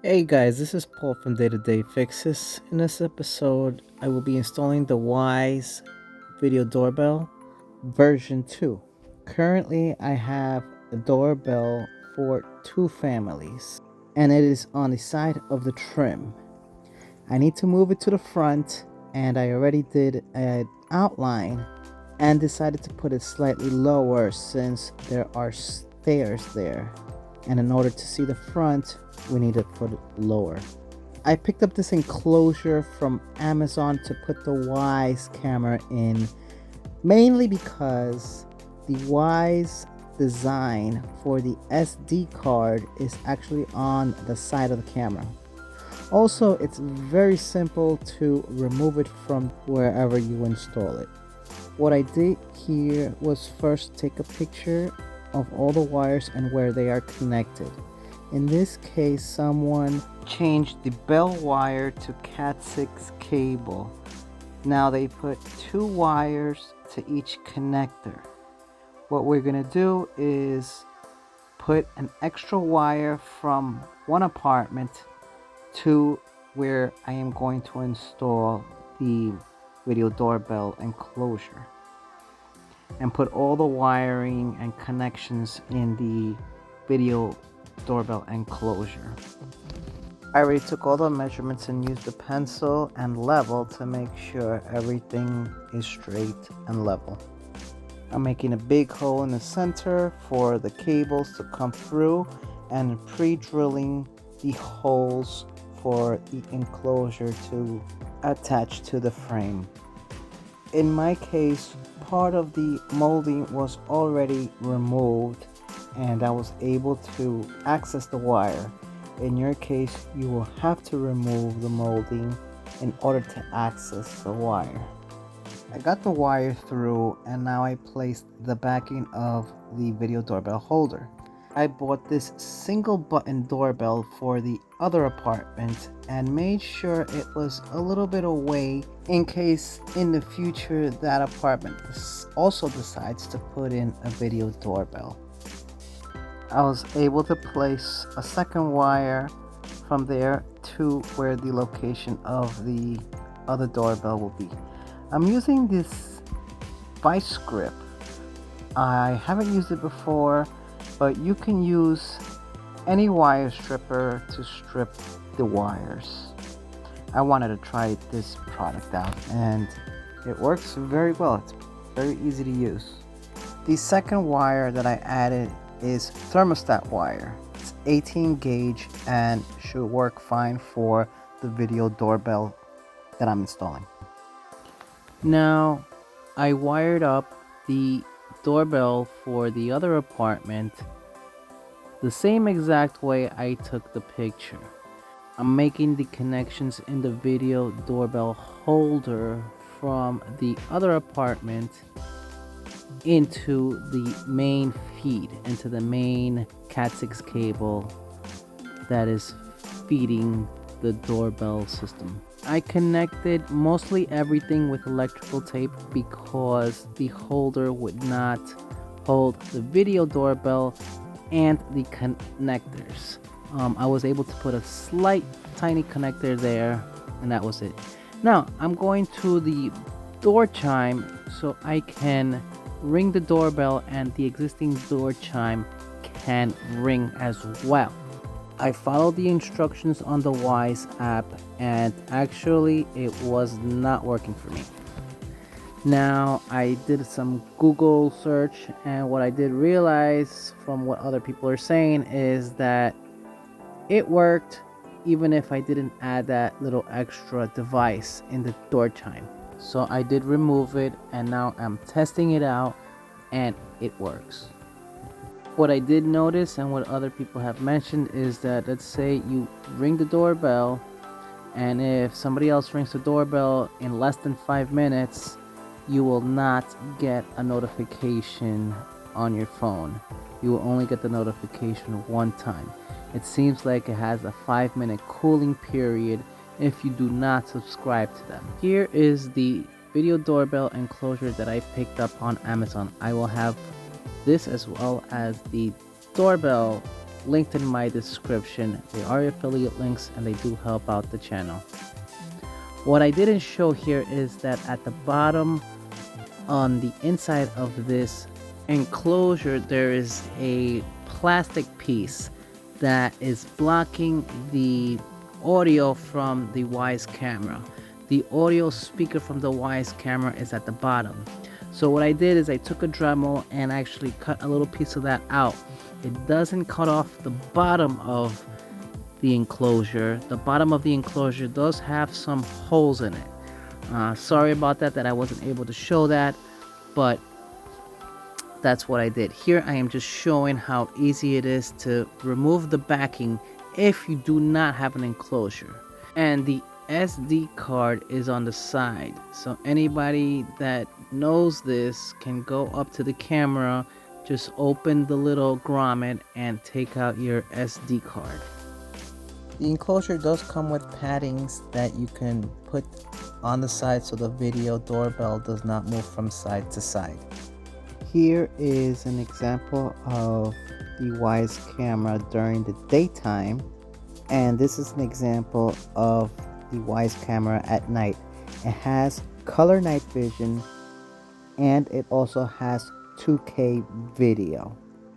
Hey guys, this is Paul from Day to Day Fixes. In this episode, I will be installing the Wyze Video Doorbell version 2. Currently, I have a doorbell for two families, and it is on the side of the trim. I need to move it to the front, and I already did an outline and decided to put it slightly lower since there are stairs there. And in order to see the front, we need to put it lower. I picked up this enclosure from Amazon to put the Wyze camera in, mainly because the Wyze design for the SD card is actually on the side of the camera. Also, it's very simple to remove it from wherever you install it. What I did here was first take a picture of all the wires and where they are connected. In this case, someone changed the bell wire to Cat6 cable. Now they put two wires to each connector. What we're going to do is put an extra wire from one apartment to where I am going to install the video doorbell enclosure, and put all the wiring and connections in the video doorbell enclosure. I already took all the measurements and used the pencil and level to make sure everything is straight and level. I'm making a big hole in the center for the cables to come through and pre-drilling the holes for the enclosure to attach to the frame. In my case, part of the molding was already removed and I was able to access the wire. In your case, you will have to remove the molding in order to access the wire. I got the wire through and now I placed the backing of the video doorbell holder. I bought this single button doorbell for the other apartment and made sure it was a little bit away in case in the future that apartment also decides to put in a video doorbell. I was able to place a second wire from there to where the location of the other doorbell will be. I'm using this Vise Grip. I haven't used it before, but you can use any wire stripper to strip the wires. I wanted to try this product out and it works very well. It's very easy to use. The second wire that I added is thermostat wire. It's 18 gauge and should work fine for the video doorbell that I'm installing. Now I wired up the doorbell for the other apartment the same exact way I took the picture. I'm making the connections in the video doorbell holder from the other apartment into the main feed, into the main Cat6 cable that is feeding the doorbell system. I connected mostly everything with electrical tape because the holder would not hold the video doorbell and the connectors. I was able to put a slight tiny connector there and that was it. Now I'm going to the door chime so I can ring the doorbell and the existing door chime can ring as well. I followed the instructions on the Wyze app and actually it was not working for me. Now I did some Google search and what I did realize from what other people are saying is that it worked even if I didn't add that little extra device in the door chime. So I did remove it and now I'm testing it out and it works. What I did notice and what other people have mentioned is that, let's say you ring the doorbell and if somebody else rings the doorbell in less than 5 minutes, you will not get a notification on your phone. You will only get the notification one time. It seems like it has a 5-minute cooling period if you do not subscribe to them. Here is the video doorbell enclosure that I picked up on Amazon. I will have this as well as the doorbell linked in my description. They are affiliate links and they do help out the channel. What I didn't show here is that at the bottom on the inside of this enclosure there is a plastic piece that is blocking the audio from the Wyze camera. The audio speaker from the Wyze camera is at the bottom. So what I did is I took a Dremel and actually cut a little piece of that out. It doesn't cut off the bottom of the enclosure. The bottom of the enclosure does have some holes in it. Sorry about that I wasn't able to show that, but that's what I did. Here I am just showing how easy it is to remove the backing if you do not have an enclosure. And the SD card is on the side, so anybody that knows this can go up to the camera, just open the little grommet and take out your SD card. The enclosure does come with paddings that you can put on the side so the video doorbell does not move from side to side. Here is an example of the Wyze camera during the daytime, and this is an example of the Wyze camera at night. It has color night vision and it also has 2K video.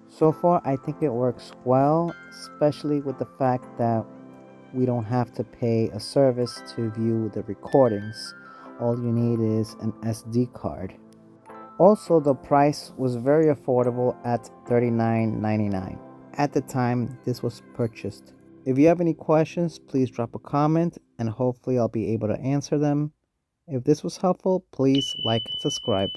So far I think it works well, especially with the fact that we don't have to pay a service to view the recordings. All you need is an SD card. Also, the price was very affordable at $39.99 at the time this was purchased. If you have any questions, please drop a comment and hopefully I'll be able to answer them. If this was helpful, please like and subscribe.